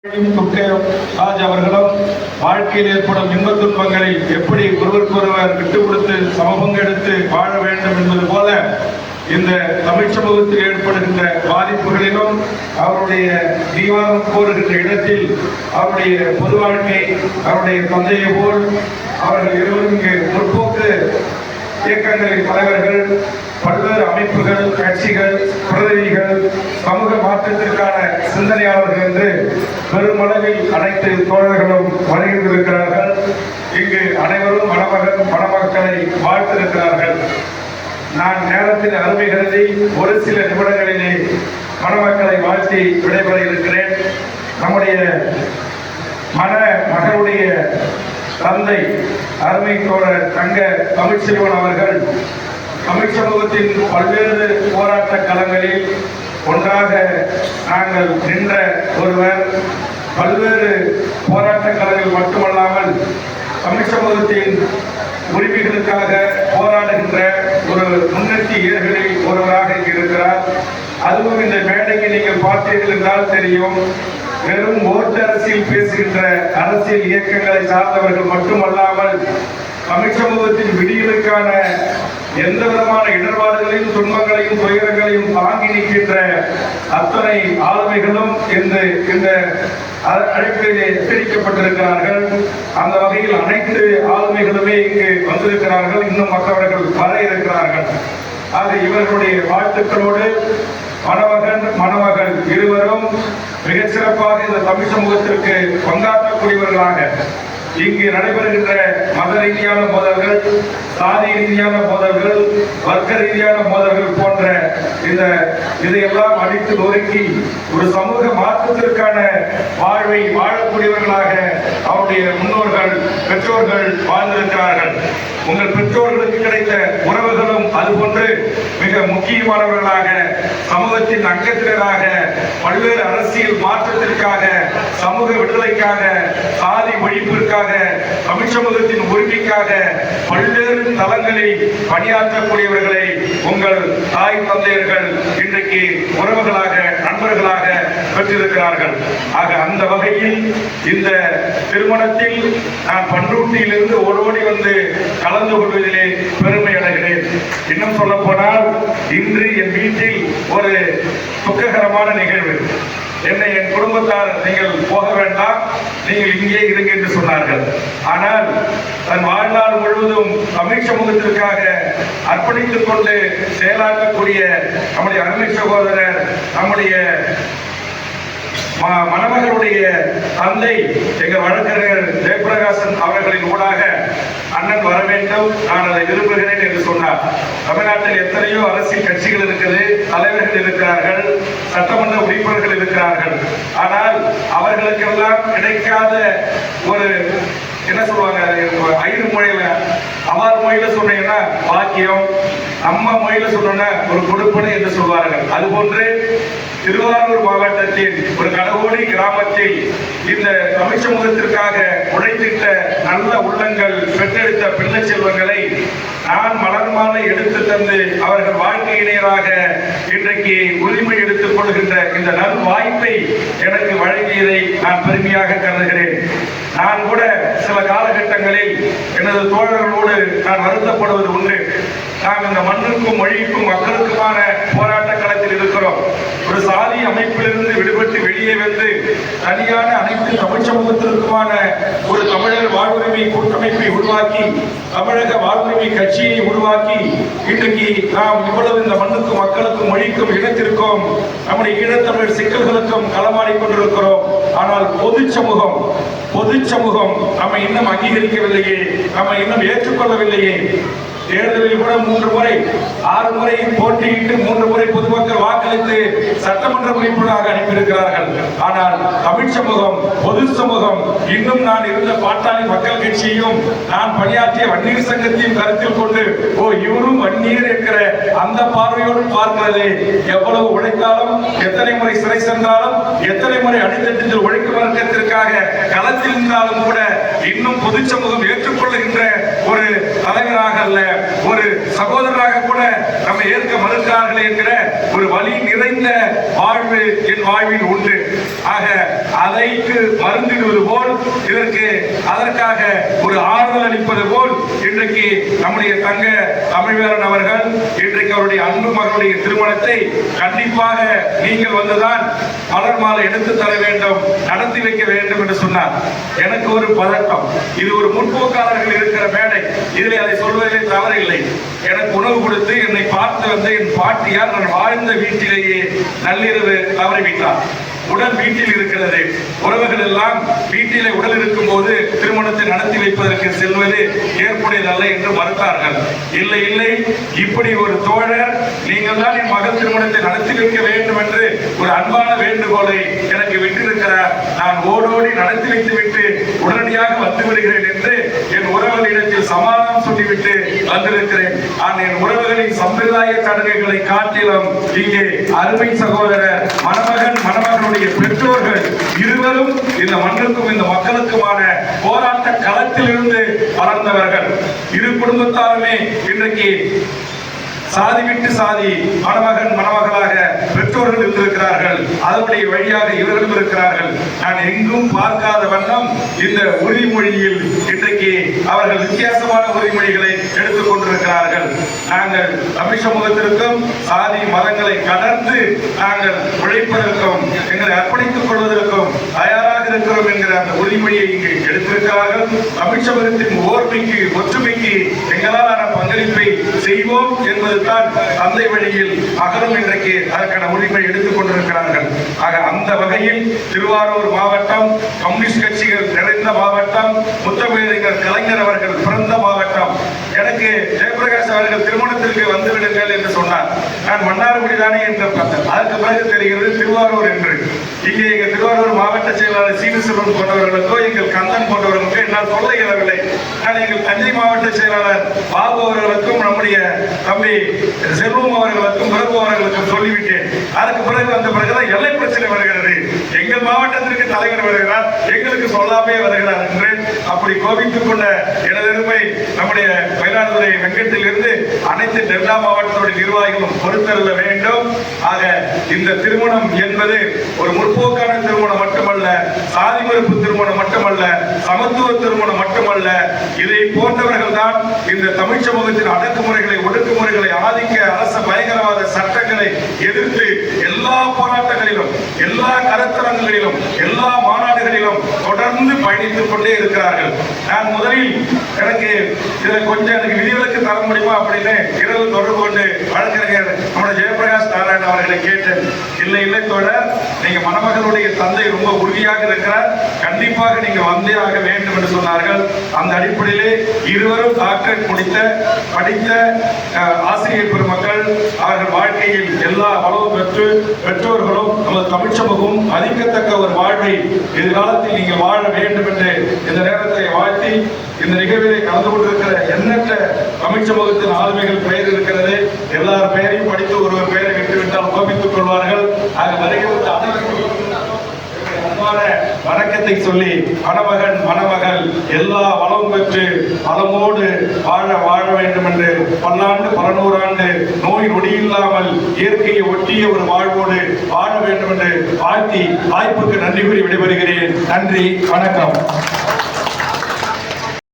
ராஜ் அவர்களும் வாழ்க்கையில் ஏற்படும் இன்ப துன்பங்களை எப்படி ஒருவருக்கொருவர் விட்டுக் கொடுத்து சமபங்கெடுத்து வாழ வேண்டும் என்பது போல இந்த தமிழ் சமூகத்தில் ஏற்படுகின்ற பாதிப்புகளிலும் அவருடைய தீவாரம் கோருகின்ற இடத்தில் அவருடைய பொது வாழ்க்கை அவருடைய தந்தையை போல் அவர்கள் இருவரும் இங்கு முற்போக்கு இயக்கங்களின் தலைவர்கள், பல்வேறு அமைப்புகள், கட்சிகள், பிரதிநிதிகள், சமூக மாற்றத்திற்கான சிந்தனையாளர்கள் என்று பெருமளவில் அனைத்து தோழர்களும் வருகின்றிருக்கிறார்கள். இங்கு அனைவரும் மணமக்களை வாழ்த்திருக்கிறார்கள். நான் நேரத்தின் அருமை கருதி ஒரு சில நிமிடங்களிலே மணமக்களை வாழ்த்தி விடைபெற இருக்கிறேன். நம்முடைய மகளுடைய தந்தை அருமை தோழர் தங்க தமிழ்ச்செல்வன் அவர்கள் தமிழ் சமூகத்தின் பல்வேறு போராட்ட களங்களில் ஒன்றாக நாங்கள் நின்ற ஒருவர். பல்வேறு போராட்ட களங்கள் மட்டுமல்லாமல் தமிழ் சமூகத்தின் உரிமைகளுக்காக போராடுகின்ற ஒரு முன்னெத்தி ஏர்களில் ஒருவராக இருக்கிறார். அதுவும் இந்த மேடையை நீங்கள் பார்த்தீர்கள் என்றால் தெரியும். வெறும் ஓட்டு அரசியல் பேசுகின்ற அரசியல் இயக்கங்களை சார்ந்தவர்கள் மட்டுமல்லாமல் தமிழ் சமூகத்தின் விடியலுக்கான எந்த விதமான இடர்பாடுகளையும் துன்பங்களையும் துயரங்களையும் தாங்கி நிற்கின்ற அத்தனை ஆளுமைகளும் இந்த அழைப்பிலே எச்சரிக்கப்பட்டிருக்கிறார்கள். அந்த வகையில் அனைத்து ஆளுமைகளுமே இங்கு வந்திருக்கிறார்கள். இன்னும் மற்றவர்கள் வர இருக்கிறார்கள். ஆக இவர்களுடைய வாழ்த்துக்களோடு மணமகள் இருவரும் மிகச் சிறப்பாக இந்த தமிழ் சமூகத்திற்கு பங்காற்றக்கூடியவர்களாக இங்கு நடைபெறுகின்ற மத ரீதியான மோதல்கள், சாதி ரீதியான மோதல்கள், வர்க்க ரீதியான மோதல்கள் போன்ற இதையெல்லாம் அடித்து நொறுக்கி ஒரு சமூக மாற்றத்திற்கான வாழ்வை வாழக்கூடியவர்களாக அவருடைய முன்னோர்கள், பெற்றோர்கள் வாழ்ந்திருக்கிறார்கள். உங்கள் பெற்றோர்களுக்கு கிடைத்த உறவுகளும் அதுபோன்று மிக முக்கியமானவர்களாக சமூகத்தின் அங்கத்தினராக பல்வேறு அரசியல் மாற்றத்திற்காக, சமூக விடுதலைக்காக, சாதி ஒழிப்பிற்காக, தமிழ் சமூகத்தின் உரிமைக்காக பல்வேறு தளங்களில் பணியாற்றக்கூடியவர்களை உங்கள் தாய் தந்தையர்கள் இன்றைக்கு உறவுகளாக, நண்பர்களாக பெற்றிருக்கிறார்கள். ஆக அந்த வகையில் இந்த திருமணத்தில் நான் பண்ருட்டியிலிருந்து ஓடோடி வந்து கலந்து கொள்வதிலே பெருமை அடைகிறேன். இன்னும் சொல்ல போனால் இன்று என் வீட்டில் ஒரு துக்ககரமான நிகழ்வு. என்னை என் குடும்பத்தார் நீங்கள் போக வேண்டாம், நீங்கள் இங்கே இருங்க என்று சொன்னார்கள். ஆனால் தன் வாழ்நாள் முழுவதும் தமிழ் சமூகத்திற்காக அர்ப்பணித்துக் கொண்டு செயலாற்றக்கூடிய நம்முடைய அருமை சகோதரர், நம்முடைய மணமகளுடைய தந்தை எங்கள் வழக்கறிஞர் ஜெயபிரகாசன் அவர்களின் ஊடாக அண்ணன் வர வேண்டும், நான் அதை விரும்புகிறேன் என்று சொன்னார். தமிழ்நாட்டில் எத்தனையோ அரசியல் கட்சிகள் இருக்குது, தலைவர்கள் இருக்கிறார்கள், சட்டமன்ற உறுப்பினர்கள் இருக்கிறார்கள். ஆனால் அவர்களுக்கெல்லாம் கிடைக்காத ஒரு என்ன சொல்லுவாங்க, ஐந்து மொழியில அவார் மொழியில சொன்னீங்கன்னா பாக்கியம், நம்ம மொழியில சொன்னோன்னா ஒரு கொடுப்பனை என்று சொல்வார்கள். அதுபோன்று திருவாரூர் மாவட்டத்தின் ஒரு கடவோடி கிராமத்தில் இந்த தமிழ் சமூகத்திற்காக உழைத்திட்ட நல்ல உள்ளங்கள் பெற்றெடுத்த பிள்ளை செல்வங்களை நான் மலர் மாலை எடுத்து தந்து அவர்கள் வாழ்க்கையினராக இன்றைக்கு உரிமை எடுத்துக் கொள்கின்ற இந்த நல் வாய்ப்பை எனக்கு வழங்கியதை நான் பெருமையாக கருதுகிறேன். நான் கூட சில காலகட்டங்களில் எனது தோழர்களோடு நான் வருத்தப்படுவது உண்டு. நாம் இந்த மண்ணுக்கும் மொழிக்கும் மக்களுக்குமான போராட்ட களத்தில் இருக்கிறோம். ஒரு சாதி அமைப்பிலிருந்து விடுபட்டு வெளியே வந்து தனியான அனைத்து தமிழ் சமூகத்திற்குமான ஒரு தமிழர் வாழ்வுரிமை கூட்டமைப்பை உருவாக்கி, தமிழக வாழ்வுரிமை கட்சியை உருவாக்கி இன்றைக்கு நாம் இவ்வளவு இந்த மண்ணுக்கும் மக்களுக்கும் மொழிக்கும் இனத்திற்கும் நம்முடைய ஈழத்தமிழர் சிக்கல்களுக்கும் களமாடிக் கொண்டிருக்கிறோம். ஆனால் பொது சமூகம் நம்மை இன்னும் அங்கீகரிக்கவில்லையே, நம்மை இன்னும் ஏற்றுக்கொள்ளவில்லையே. தேர்தலில் கூட 3 முறை 6 முறை போட்டியிட்டு 3 முறை பொதுமக்கள் வாக்களித்து சட்டமன்ற உறுப்பினராக அனுப்பியிருக்கிறார்கள். ஆனால் தமிழ் சமூகம், பொது சமூகம் இன்னும் நான் இருந்த பாட்டாளி மக்கள் கட்சியையும் நான் பணியாற்றிய வன்னியர் சங்கத்தையும் கருத்தில் கொண்டு இவரும் வன்னியர் என்கிற அந்த பார்வையோடு பார்க்கிறது. எவ்வளவு உழைத்தாலும், எத்தனை முறை சிறை சென்றாலும், எத்தனை முறை அடித்தட்டில் உழைக்கும் வர்க்கத்திற்காக களத்தில் இருந்தாலும் கூட இன்னும் பொது சமூகம் ஏற்றுக்கொள்ளுகின்ற ஒரு தலைவராக அல்ல, ஒரு சகோதரராக கூட நம்ம ஏற்க மறுக்கிறார்கள் என்கிற ஒரு வலி நிறைந்த வாழ்வு வாழ்வு என் வாழ்வில் உண்டு. ஆக அதைக்கு மருந்திடுவது போல் அதற்காக ஒரு ஆறுதல் அளிப்பது போல் இன்றைக்கு நம்முடைய தங்க தமிழ்வேலன் அவர்கள் இன்றைக்கு அவருடைய அன்பு மகளுடைய திருமணத்தை கண்டிப்பாக நீங்கள் வந்துதான் மலர் மாலை எடுத்து தர வேண்டும், நடத்தி வைக்க வேண்டும் என்று சொன்னார். எனக்கு ஒரு பதட்டம். இது ஒரு முற்போக்காளர்கள் இருக்கிற மேடை, இதில் அதை சொல்வதிலே தவறில்லை. எனக்கு உணவு கொடுத்து என்னை பார்த்து வந்த என் பாட்டியார் நான் வாழ்ந்த வீட்டிலேயே நள்ளிரவு தவறிவிட்டார். உடல் வீட்டில் இருக்கிறது. உறவுகள் எல்லாம் வீட்டிலே உடல் இருக்கும் போது திருமணத்தை நடத்தி வைப்பதற்கு செல்வது ஏற்புடையதல்ல என்று மறுத்தார்கள். இல்லை இல்லை, இப்படி ஒரு தோழர் நீங்கள் தான் என் மகள் திருமணத்தை நடத்தி வைக்க வேண்டும் என்று ஒரு அன்பான வேண்டுகோளை எனக்கு விட்டிருக்கிறார். நான் ஓடோடி நடத்தி வைத்துவிட்டு உடனடியாக வந்து விடுகிறேன் என்று என் உறவுகளிடத்தில் சமாதானம் சொல்லிவிட்டு வந்திருக்கிறேன். நான் என் உறவுகளின் சம்பிரதாய சடங்குகளை காட்டிலும் இங்கே அருமை சகோதரர் மணமகன் மணமகனுடைய பெற்றோர்கள் இருவரும் இந்த மண்ணுக்கும் இந்த மக்களுக்குமான போராட்ட களத்திலிருந்து வளர்ந்தவர்கள். இரு குடும்பத்தாருமே இன்றைக்கு சாதி விட்டு சாதி மணமகன் மணமகளாக பெற்றோர்கள் இருந்திருக்கிறார்கள். அதனுடைய வழியாக இவர்களும் இருக்கிறார்கள். நான் எங்கும் பார்க்காத வண்ணம் இந்த உறுதிமொழியில் இன்றைக்கு அவர்கள் வித்தியாசமான உறுதிமொழிகளை எடுத்துக் கொண்டிருக்கிறார்கள். நாங்கள் தமிழ் சமூகத்திற்கும் சாதி மதங்களை கடந்து நாங்கள் உழைப்பதற்கும் எங்களை அர்ப்பணித்துக் கொள்வதற்கும் தயாராக இருக்கிறோம் என்கிற அந்த உறுதிமொழியை இங்கு எடுத்திருக்கிறார்கள். தமிழ் சமூகத்தின் ஓர்மைக்கு ஒற்றுமைக்கு எங்களால் பங்களிப்பை செய்வோம் என்பது தந்தை வழியில் அகலும் இன்றைக்கு அதற்கான உரிமை எடுத்துக் கொண்டிருக்கிறார்கள். ஆக அந்த வகையில் திருவாரூர் மாவட்டம் கம்யூனிஸ்ட் கட்சிகள் நிறைந்த மாவட்டம், முத்தமிழறிஞர் கலைஞர் அவர்கள் பிறந்த மாவட்டம். எனக்கு ஜெயபிரகாஷ் அவர்கள் திருமணத்திற்கு வந்து விடுங்கள் என்று சொன்னார். நான் மன்னார்குடிதானே என்று பார்த்தேன். அதற்கு பிறகு தெரிகிறது திருவாரூர் என்று. இங்கே எங்கள் திருவாரூர் மாவட்ட செயலாளர் சீனிசுவன் போன்றவர்களுக்கோ எங்கள் கந்தன் போன்றவர்களுக்கோ என்னால் சொல்ல இயலவில்லை. நான் எங்கள் தஞ்சை மாவட்ட செயலாளர் பாபு அவர்களுக்கும் நம்முடைய தம்பி செல்வம் அவர்களுக்கும் பிரபு அவர்களுக்கும் சொல்லிவிட்டேன். அதற்கு பிறகு வந்த பிறகுதான் எல்லை பிரச்சனை வருகிறது. எங்கள் மாவட்டத்திற்கு தலைவர் வருகிறார், எங்களுக்கு சொல்லாமே வருகிறார் என்று அப்படி கோபித்துக் கொண்ட எனதருமை நம்முடைய மயிலாடுதுறை வெங்கத்தில் இருந்து அனைத்து டெல்டா மாவட்டத்துடைய நிர்வாகிகளும் பொறுத்தருள வேண்டும். ஆக இந்த திருமணம் என்பது ஒரு முற்போக்கான திருமணம் மட்டுமல்ல, சாதி மறுப்பு திருமணம் மட்டுமல்ல, சமத்துவ திருமணம் மட்டுமல்ல. இதை போன்றவர்கள் தான் இந்த தமிழ் சமூகத்தின் அடக்குமுறைகளை ஒடுக்குமுறைகளை ஆதிக்க அரச பயங்கரவாத சட்டங்களை எதிர்த்து எல்லா போராட்டங்களிலும் எல்லா கருத்தரங்களிலும் எல்லா மாநாடுகளிலும் தொடர்ந்து பயணித்துக் கொண்டே இருக்கிறார்கள். நான் முதலில் எனக்கு விதிவிலக்கு தர முடியுமா அப்படின்னு இரவு தொடர்பு கொண்டு வழக்கறிஞர் நம்முடைய ஜெயபிரகாஷ் நாராயணன் அவர்களை கேட்டேன். இல்லை இல்லை தோழர், நீங்க மணமகளுடைய தந்தை ரொம்ப உறுதியாக இருக்கிறார், கண்டிப்பாக நீங்க வந்தே ஆக வேண்டும் என்று சொன்னார்கள். அந்த அடிப்படையிலே இருவரும் டாக்டரேட் படித்த ஆசிரியர் பெருமக்கள் அவர்கள் வாழ்க்கையில் எல்லா வளமும் பெற்று பெற்றோர்களும் நமது தமிழ் சமூகம் மதிக்கத்தக்க ஒரு வாழ்வை எதிர்காலத்தில் நீங்கள் வாழ வேண்டும் என்று இந்த நேரத்தை வாழ்த்தி இந்த நிகழ்விலே கலந்து கொண்டிருக்கிற எண்ணற்ற தமிழ் சமூகத்தின் ஆளுமைகள் பெயர் இருக்கிறது. எல்லார் பெயரையும் படித்து ஒருவர் பெயரை விட்டுவிட்டால் கோபித்துக் கொள்வார்கள். ஆக வருகிற அனைவருக்கும் வணக்கத்தை சொல்லி மணமகன் மணமகள் எல்லா வளம் பெற்று வளமோடு வாழ வேண்டும் என்று பல்லாண்டு பல நூறாண்டு நோய் நொடி இல்லாமல் இயற்கையை ஒட்டிய ஒரு வாழ்வோடு வாழ வேண்டும் என்று வாழ்த்தி வாய்ப்புக்கு நன்றி கூறி விடைபெறுகிறேன். நன்றி, வணக்கம்.